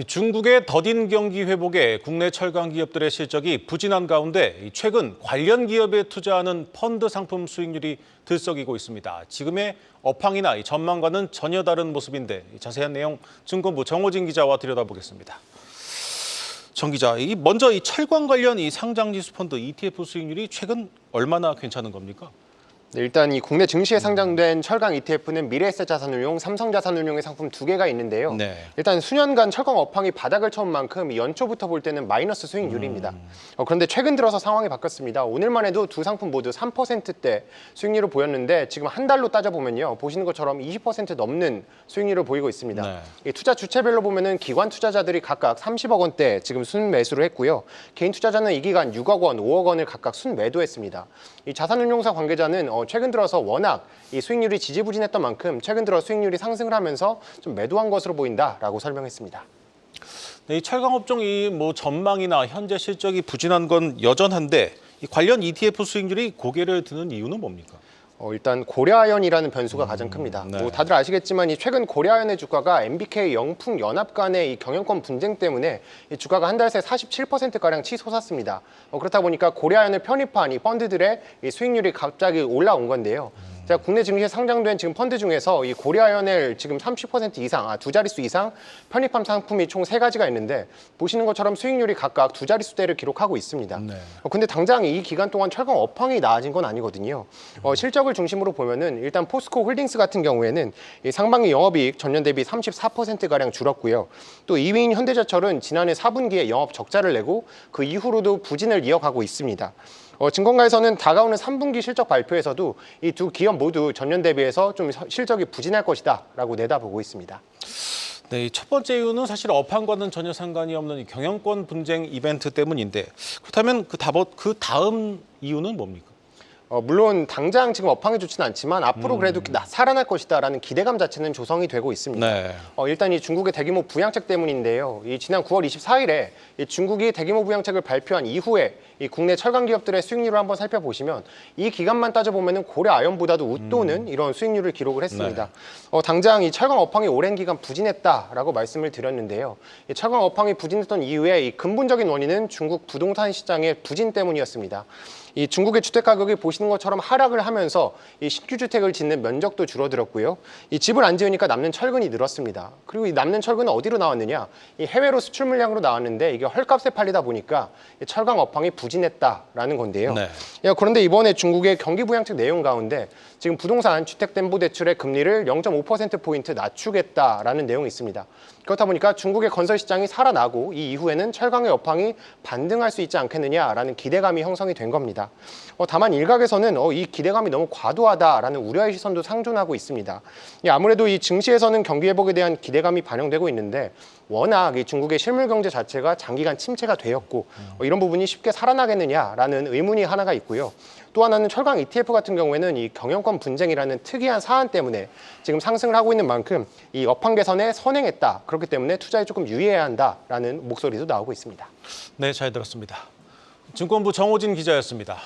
중국의 더딘 경기 회복에 국내 철강 기업들의 실적이 부진한 가운데 최근 관련 기업에 투자하는 펀드 상품 수익률이 들썩이고 있습니다. 지금의 업황이나 전망과는 전혀 다른 모습인데 자세한 내용 증권부 정호진 기자와 들여다보겠습니다. 정 기자, 먼저 이 철강 관련 상장지수 펀드 ETF 수익률이 최근 얼마나 괜찮은 겁니까? 네, 일단 이 국내 증시에 상장된 철강 ETF는 미래에셋자산운용, 삼성자산운용의 상품 두 개가 있는데요. 네. 일단 수년간 철강 업황이 바닥을 쳐온 만큼 연초부터 볼 때는 마이너스 수익률입니다. 그런데 최근 들어서 상황이 바뀌었습니다. 오늘만 해도 두 상품 모두 3%대 수익률을 보였는데 지금 한 달로 따져보면요. 보시는 것처럼 20% 넘는 수익률을 보이고 있습니다. 네. 이 투자 주체별로 보면은 기관 투자자들이 각각 30억 원대 지금 순매수를 했고요. 개인 투자자는 이 기간 6억 원, 5억 원을 각각 순매도했습니다. 이 자산운용사 관계자는 최근 들어서 워낙 이 수익률이 지지부진했던 만큼 최근 들어 수익률이 상승을 하면서 좀 매도한 것으로 보인다라고 설명했습니다. 네, 이 철강업종이 전망이나 현재 실적이 부진한 건 여전한데 이 관련 ETF 수익률이 고개를 드는 이유는 뭡니까? 일단 고려아연이라는 변수가 가장 큽니다. 네. 다들 아시겠지만 이 최근 고려아연의 주가가 MBK 영풍연합 간의 이 경영권 분쟁 때문에 이 주가가 한 달 새 47%가량 치솟았습니다. 그렇다 보니까 고려아연을 편입한 이 펀드들의 이 수익률이 갑자기 올라온 건데요. 제가 국내 증시에 상장된 지금 펀드 중에서 이 고려아연을 지금 30% 이상, 두 자릿수 이상 편입한 상품이 총 3가지가 있는데 보시는 것처럼 수익률이 각각 두 자릿수대를 기록하고 있습니다. 네. 근데 당장 이 기간 동안 철강 업황이 나아진 건 아니거든요. 실적을 중심으로 보면은 일단 포스코 홀딩스 같은 경우에는 이 상반기 영업이익 전년 대비 34%가량 줄었고요. 또 2위인 현대제철은 지난해 4분기에 영업 적자를 내고 그 이후로도 부진을 이어가고 있습니다. 증권가에서는 다가오는 3분기 실적 발표에서도 이 두 기업 모두 전년 대비해서 좀 실적이 부진할 것이다라고 내다보고 있습니다. 네, 첫 번째 이유는 사실 업황과는 전혀 상관이 없는 이 경영권 분쟁 이벤트 때문인데 그렇다면 그 다음 이유는 뭡니까? 물론 당장 지금 업황이 좋지는 않지만 앞으로 그래도 살아날 것이다라는 기대감 자체는 조성이 되고 있습니다. 네. 일단 이 중국의 대규모 부양책 때문인데요. 이 지난 9월 24일에 이 중국이 대규모 부양책을 발표한 이후에 이 국내 철강 기업들의 수익률을 한번 살펴보시면 이 기간만 따져보면은 고려아연보다도 웃도는 이런 수익률을 기록을 했습니다. 네. 당장 이 철강 업황이 오랜 기간 부진했다라고 말씀을 드렸는데요. 이 철강 업황이 부진했던 이유의 이 근본적인 원인은 중국 부동산 시장의 부진 때문이었습니다. 이 중국의 주택 가격이 보시는 것처럼 하락을 하면서 이 신규 주택을 짓는 면적도 줄어들었고요. 이 집을 안 지으니까 남는 철근이 늘었습니다. 그리고 이 남는 철근은 어디로 나왔느냐? 이 해외로 수출 물량으로 나왔는데 이게 헐값에 팔리다 보니까 이 철강 업황이 부진했다라는 건데요. 네. 그런데 이번에 중국의 경기 부양책 내용 가운데 지금 부동산 주택담보대출의 금리를 0.5%포인트 낮추겠다라는 내용이 있습니다. 그렇다 보니까 중국의 건설 시장이 살아나고 이 이후에는 철강의 업황이 반등할 수 있지 않겠느냐라는 기대감이 형성이 된 겁니다. 다만 일각에서는 이 기대감이 너무 과도하다라는 우려의 시선도 상존하고 있습니다. 아무래도 이 증시에서는 경기 회복에 대한 기대감이 반영되고 있는데 워낙 이 중국의 실물 경제 자체가 장기간 침체가 되었고 이런 부분이 쉽게 살아나겠느냐라는 의문이 하나가 있고요. 또 하나는 철강 ETF 같은 경우에는 이 경영권 분쟁이라는 특이한 사안 때문에 지금 상승을 하고 있는 만큼 이 업황 개선에 선행했다. 그렇기 때문에 투자에 조금 유의해야 한다라는 목소리도 나오고 있습니다. 네, 잘 들었습니다. 증권부 정호진 기자였습니다.